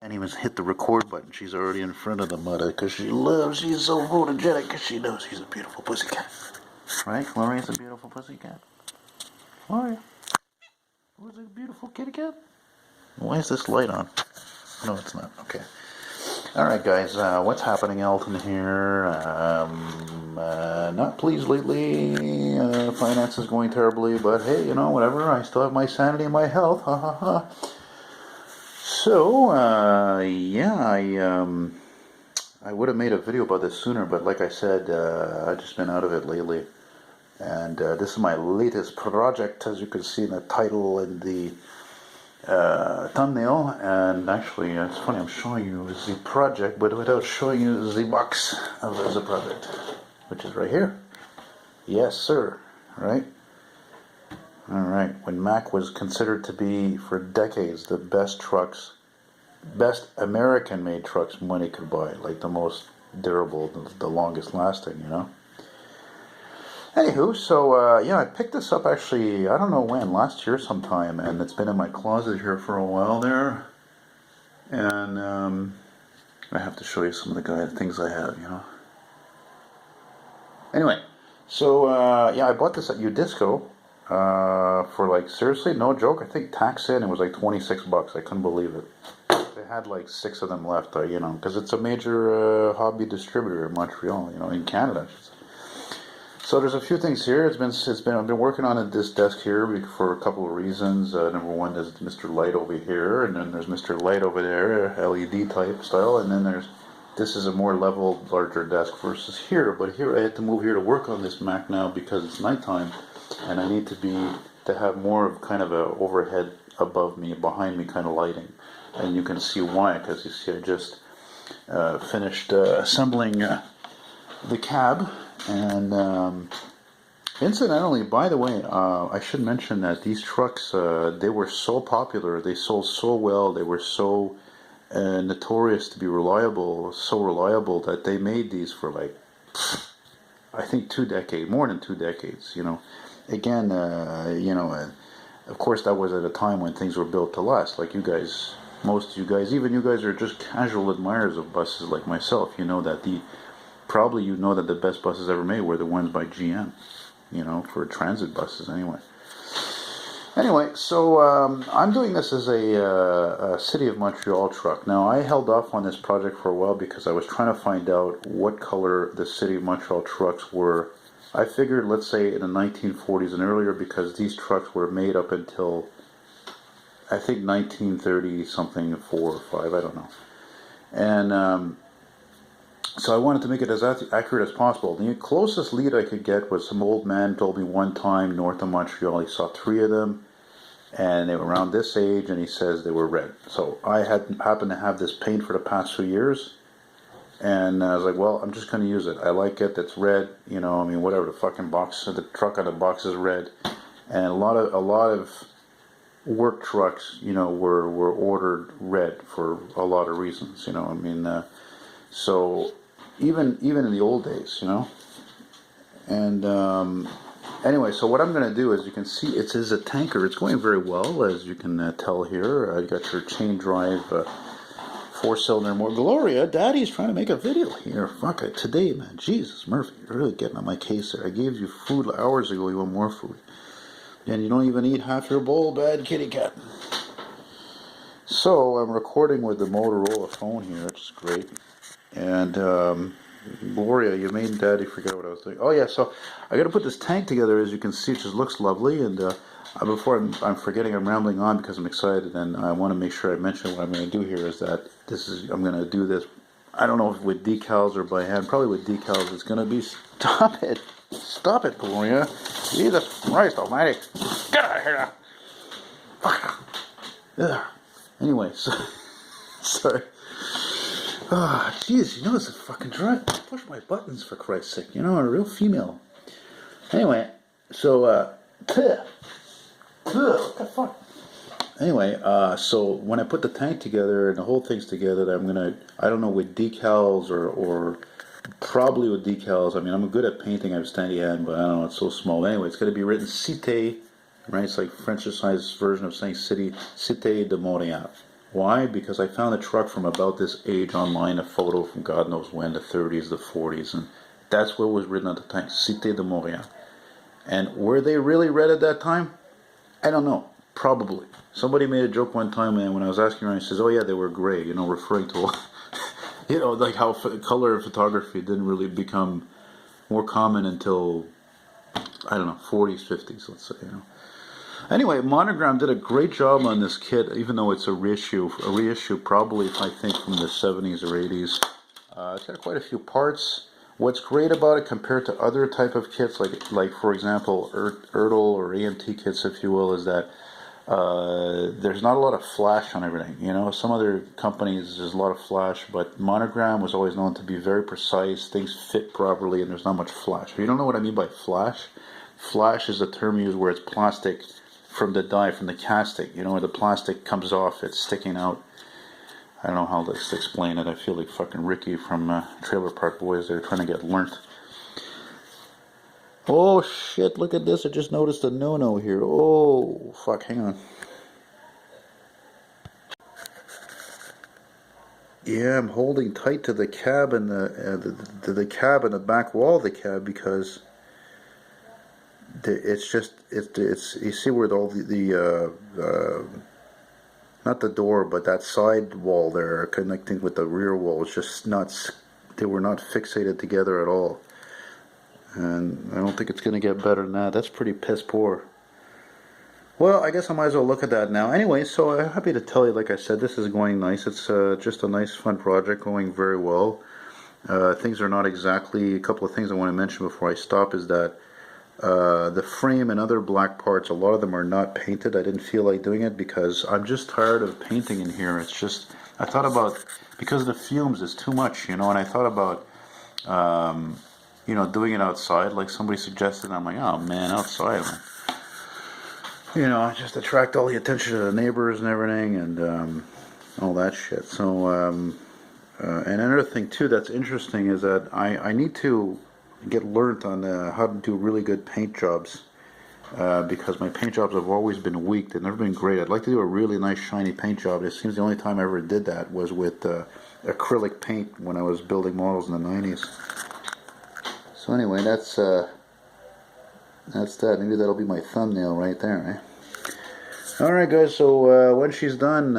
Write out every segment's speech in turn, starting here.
Can't even hit the record button. She's already in front of the mother because she's so photogenic because she knows she's a beautiful pussycat. Right? Gloria's a beautiful pussycat. Gloria. Who's a beautiful kitty cat? Why is this light on? No, it's not. Okay. Alright, guys. What's happening? Elton here. Not pleased lately. Finance is going terribly, but hey, whatever. I still have my sanity and my health. Ha ha ha. So, I would have made a video about this sooner, but like I said, I've just been out of it lately. And this is my latest project, as you can see in the title and the thumbnail. And actually, it's funny, I'm showing you the project, but without showing you the box of the project, which is right here. Yes, sir. Right? Alright, when Mack was considered to be, for decades, the best American-made trucks money could buy, like the most durable, the longest lasting, Anywho, so, I picked this up actually, I don't know when, last year sometime, and it's been in my closet here for a while there, and, I have to show you some of the things I have, Anyway, so, I bought this at Udisco, for like, seriously, no joke, I think tax in, it was like $26, I couldn't believe it. They had like 6 of them left, because it's a major hobby distributor in Montreal, in Canada. So there's a few things here. I've been working on this desk here for a couple of reasons. Number one, there's Mr. Light over here, and then there's Mr. Light over there, LED type style, and then this is a more level, larger desk versus here. But here I had to move here to work on this Mack now because it's nighttime, and I need to have more of kind of a overhead above me, behind me kind of lighting. And you can see why, because you see I just finished assembling the cab. And incidentally, by the way, I should mention that these trucks, they were so popular, they sold so well, they were so notorious to be so reliable that they made these for like, I think more than 2 decades, Again, of course that was at a time when things were built to last, like you guys. Most of you guys, even you guys are just casual admirers of buses like myself. You know that the best buses ever made were the ones by GM, for transit buses anyway. Anyway, so I'm doing this as a City of Montreal truck. Now, I held off on this project for a while because I was trying to find out what color the City of Montreal trucks were. I figured, let's say, in the 1940s and earlier, because these trucks were made up until I think 1930 something, 4 or 5, I don't know. And so I wanted to make it as accurate as possible. The closest lead I could get was some old man told me one time north of Montreal he saw 3 of them, and they were around this age, and he says they were red. So I happened to have this paint for the past few years, and I was like, well, I'm just going to use it. I like it. It's red. Whatever, the fucking box, the truck on the box is red, and a lot of work trucks, were ordered red for a lot of reasons, so even in the old days, and anyway, so what I'm going to do is, you can see it is a tanker. It's going very well, as you can tell here. I got your chain drive 4-cylinder more. Gloria, Daddy's trying to make a video here. Fuck it, today, man. Jesus, Murphy, you're really getting on my case there. I gave you food hours ago. You want more food? And you don't even eat half your bowl, bad kitty cat. So I'm recording with the Motorola phone here, which is great. And Gloria, you made Daddy forget what I was doing. Oh yeah, so I got to put this tank together. As you can see, it just looks lovely. And before I'm forgetting, I'm rambling on because I'm excited, and I want to make sure I mention what I'm going to do here. Is that I'm going to do this. I don't know if with decals or by hand. Probably with decals. It's going to be. Stop it, Gloria. Jesus Christ Almighty! Get out of here now. Ugh. Anyway, so sorry. Ah, jeez, it's a fucking drive. Push my buttons, for Christ's sake. A real female. Anyway, so, what the fuck? Anyway, so when I put the tank together and the whole thing's together, I don't know, with decals or probably with decals. I'm good at painting. I have a standy hand, but I don't know, it's so small. Anyway, it's going to be written Cité, right? It's like Frenchicized version of saying Cité de Montréal. Why? Because I found a truck from about this age online, a photo from God knows when, the 30s, the 40s, and that's what was written on the tank, Cité de Montréal. And were they really red at that time? I don't know. Probably. Somebody made a joke one time, and when I was asking around, he says, "Oh yeah, they were gray," referring to, like how color photography didn't really become more common until, I don't know, 40s, 50s, let's say, Anyway, Monogram did a great job on this kit, even though it's a reissue probably, I think, from the 70s or 80s. It's got quite a few parts. What's great about it compared to other type of kits, like for example, Ertl or AMT kits, if you will, is that there's not a lot of flash on everything. Some other companies there's a lot of flash, but Monogram was always known to be very precise. Things fit properly, and there's not much flash. If you don't know what I mean by flash, flash is a term used where it's plastic from the die, from the casting. Where the plastic comes off, it's sticking out. I don't know how to explain it. I feel like fucking Ricky from Trailer Park Boys. They're trying to get learnt. Oh shit, look at this. I just noticed a no-no here. Oh, fuck, hang on. Yeah, I'm holding tight to the cab and the cab and the back wall of the cab because it's you see where all the not the door, but that side wall there connecting with the rear wall is just not, they were not fixated together at all. And I don't think it's going to get better than that. That's pretty piss poor. Well, I guess I might as well look at that now. Anyway, so I'm happy to tell you, like I said, this is going nice. It's just a nice, fun project, going very well. Things are not exactly, a couple of things I want to mention before I stop is that the frame and other black parts, a lot of them are not painted. I didn't feel like doing it because I'm just tired of painting in here. It's just, I thought about, because the fumes is too much, and I thought about, doing it outside, like somebody suggested. I'm like, oh man, outside, just attract all the attention to the neighbors and everything, and all that shit. So, and another thing too that's interesting is that I need to get learned on how to do really good paint jobs, because my paint jobs have always been weak. They've never been great. I'd like to do a really nice shiny paint job. It seems the only time I ever did that was with acrylic paint when I was building models in the 90s. So anyway, that's that. Maybe that'll be my thumbnail right there, eh? Alright guys, so when she's done,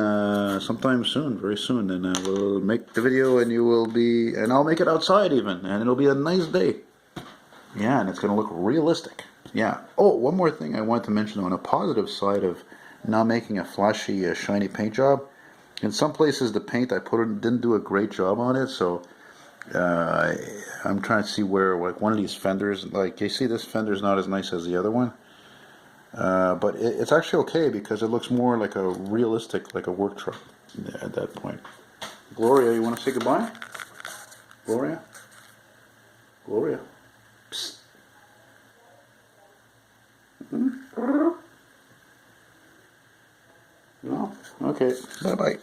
sometime soon, very soon, then we'll make the video and I'll make it outside even, and it'll be a nice day. Yeah, and it's going to look realistic. Yeah. Oh, one more thing I wanted to mention on a positive side of not making a flashy, shiny paint job. In some places the paint I put in didn't do a great job on it, so I'm trying to see where, like one of these fenders, like you see this fender's not as nice as the other one. But it's actually okay because it looks more like a realistic, like a work truck at that point. Gloria, you want to say goodbye? Gloria? Gloria? Psst. No? Okay. Bye-bye.